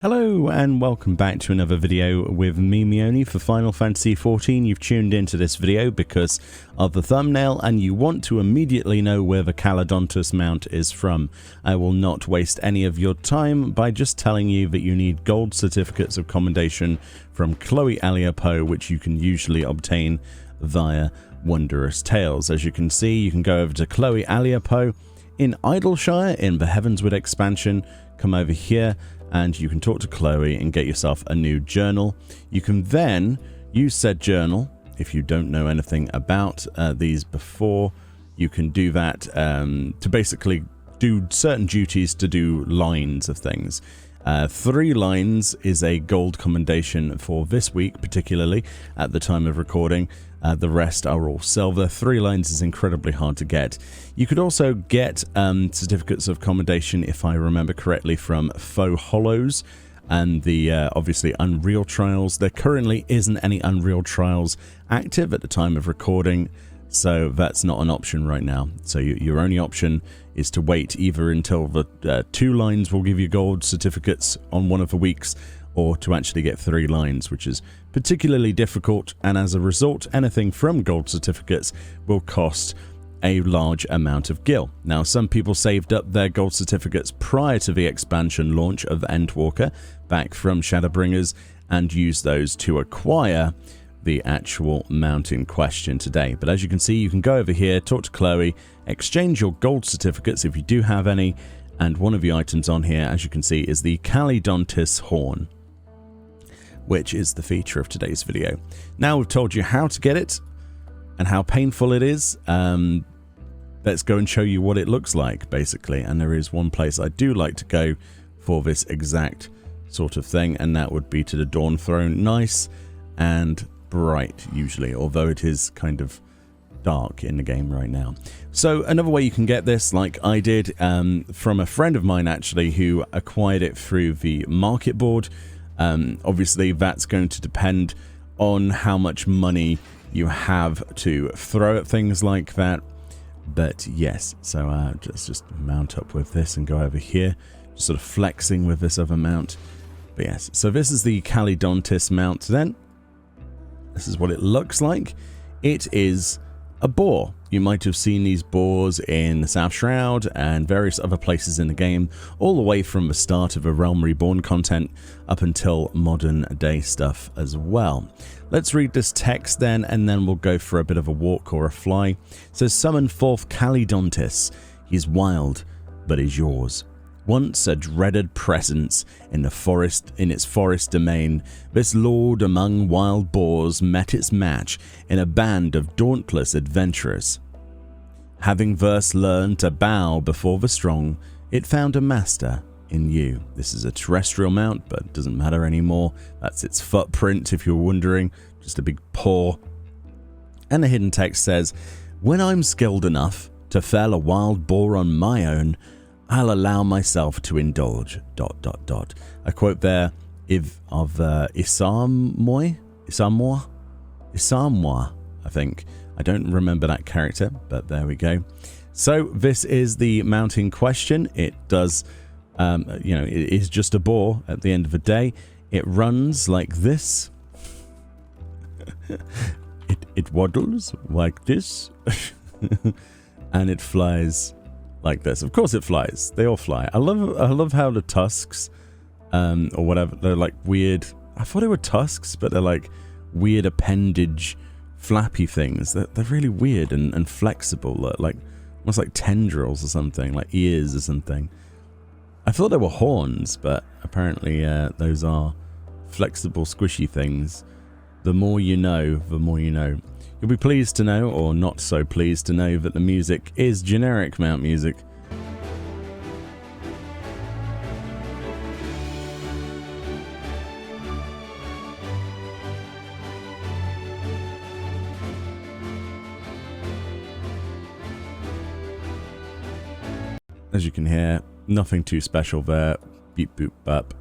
Hello and welcome back to another video with me, Meoni, for Final Fantasy XIV. You've tuned into this video because of the thumbnail and you want to immediately know where the Calydontis mount is from. I will not waste any of your time by just telling you that you need gold certificates of commendation from Chloe Alliopo, which you can usually obtain via Wondrous Tales. As you can see, you can go over to Chloe Alliopo in Idleshire in the Heavensward expansion. Come over here and you can talk to Chloe and get yourself a new journal. You can then use said journal if you don't know anything about these before. You can do that to basically do certain duties to do lines of things. 3 lines is a gold commendation for this week, particularly at the time of recording. The rest are all silver. 3 lines is incredibly hard to get. You could also get certificates of commendation, if I remember correctly, from Faux Hollows and the obviously Unreal Trials. There currently isn't any Unreal Trials active at the time of recording, so that's not an option right now. So your only option is to wait either until the 2 lines will give you gold certificates on one of the weeks, or to actually get 3 lines, which is particularly difficult, and as a result, anything from gold certificates will cost a large amount of gil. Now, some people saved up their gold certificates prior to the expansion launch of Endwalker back from Shadowbringers and used those to acquire the actual mount in question today. But as you can see, you can go over here, talk to Chloe, exchange your gold certificates if you do have any, and one of the items on here, as you can see, is the Calydontis horn, which is the feature of today's video. Now we've told you how to get it and how painful it is. Let's go and show you what it looks like, basically. And there is one place I do like to go for this exact sort of thing, and that would be to the Dawn Throne. Nice and bright, usually, although it is kind of dark in the game right now. So another way you can get this, like I did, from a friend of mine actually, who acquired it through the market board. Obviously that's going to depend on how much money you have to throw at things like that, but yes. So let's just mount up with this and go over here, just sort of flexing with this other mount. But yes, so this is the Calydontis mount. Then this is what it looks like. It is a boar. You might have seen these boars in the South Shroud and various other places in the game, all the way from the start of the Realm Reborn content up until modern day stuff as well. Let's read this text then, and then we'll go for a bit of a walk or a fly. It says, "Summon forth Calydontis. He's wild, but is yours. Once a dreaded presence in the forest, in its forest domain, this lord among wild boars met its match in a band of dauntless adventurers. Having thus learned to bow before the strong, it found a master in you." This is a terrestrial mount, but it doesn't matter anymore. That's its footprint, if you're wondering, just a big paw. And the hidden text says, "When I'm skilled enough to fell a wild boar on my own, I'll allow myself to indulge, ... A quote there of Isamoi, I think. I don't remember that character, but there we go. So this is the mount in question. It does, you know, it is just a boar at the end of the day. It runs like this. it waddles like this. And it flies like this. Of course it flies. They all fly. I love how the tusks, or whatever, they're like weird. I thought they were tusks, but they're like weird appendage flappy things. They're really weird and flexible, like almost like tendrils or something, like ears or something. I thought they were horns, but apparently those are flexible, squishy things. The more you know, the more you know. You'll be pleased to know, or not so pleased to know, that the music is generic mount music. As you can hear, nothing too special there. Beep boop bop.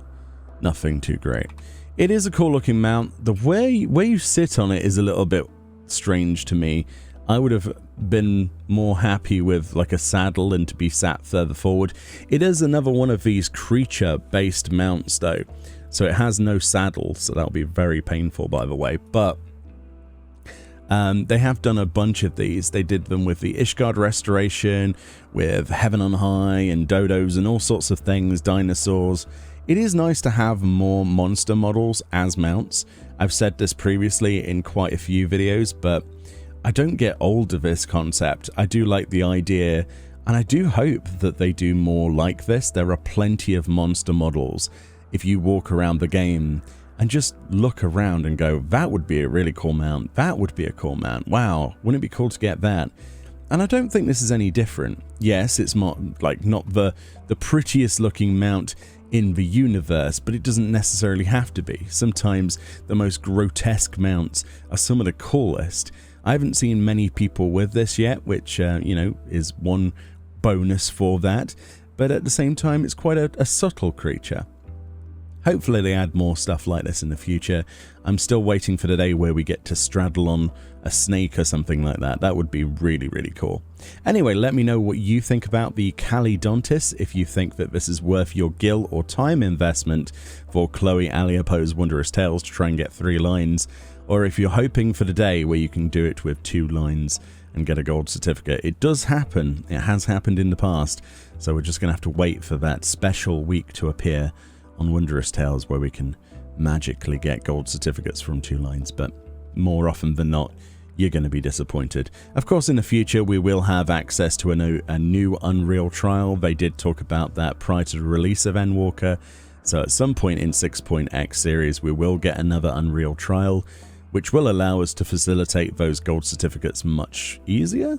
Nothing too great. It is a cool looking mount. The way you sit on it is a little bit strange to me. I would have been more happy with like a saddle and to be sat further forward. It is another one of these creature-based mounts though, so it has no saddle, so that'll be very painful, by the way. But they have done a bunch of these. They did them with the Ishgard restoration, with Heaven on High and dodos and all sorts of things, dinosaurs. It is nice to have more monster models as mounts. I've said this previously in quite a few videos, but I don't get old of this concept. I do like the idea, and I do hope that they do more like this. There are plenty of monster models. If you walk around the game and just look around and go, that would be a really cool mount. That would be a cool mount. Wow, wouldn't it be cool to get that? And I don't think this is any different. Yes, it's not the prettiest looking mount in the universe, but it doesn't necessarily have to be. Sometimes the most grotesque mounts are some of the coolest. I haven't seen many people with this yet, which, you know, is one bonus for that. But at the same time, it's quite a subtle creature. Hopefully they add more stuff like this in the future. I'm still waiting for the day where we get to straddle on a snake or something like that. That would be really, really cool. Anyway, let me know what you think about the Calydontis, if you think that this is worth your gil or time investment for Chloe Aliopo's Wondrous Tales to try and get 3 lines, or if you're hoping for the day where you can do it with 2 lines and get a gold certificate. It does happen. It has happened in the past, so we're just going to have to wait for that special week to appear on Wondrous Tales where we can magically get gold certificates from 2 lines, but more often than not, you're going to be disappointed. Of course, in the future, we will have access to a new Unreal trial. They did talk about that prior to the release of Endwalker, so at some point in 6.x series, we will get another Unreal trial, which will allow us to facilitate those gold certificates much easier.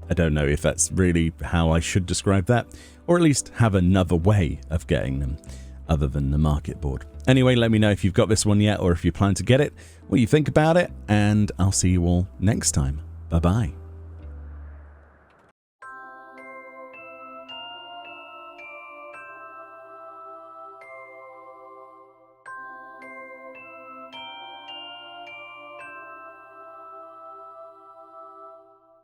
I don't know if that's really how I should describe that, or at least have another way of getting them other than the market board. Anyway, let me know if you've got this one yet or if you plan to get it, what you think about it, and I'll see you all next time. Bye bye.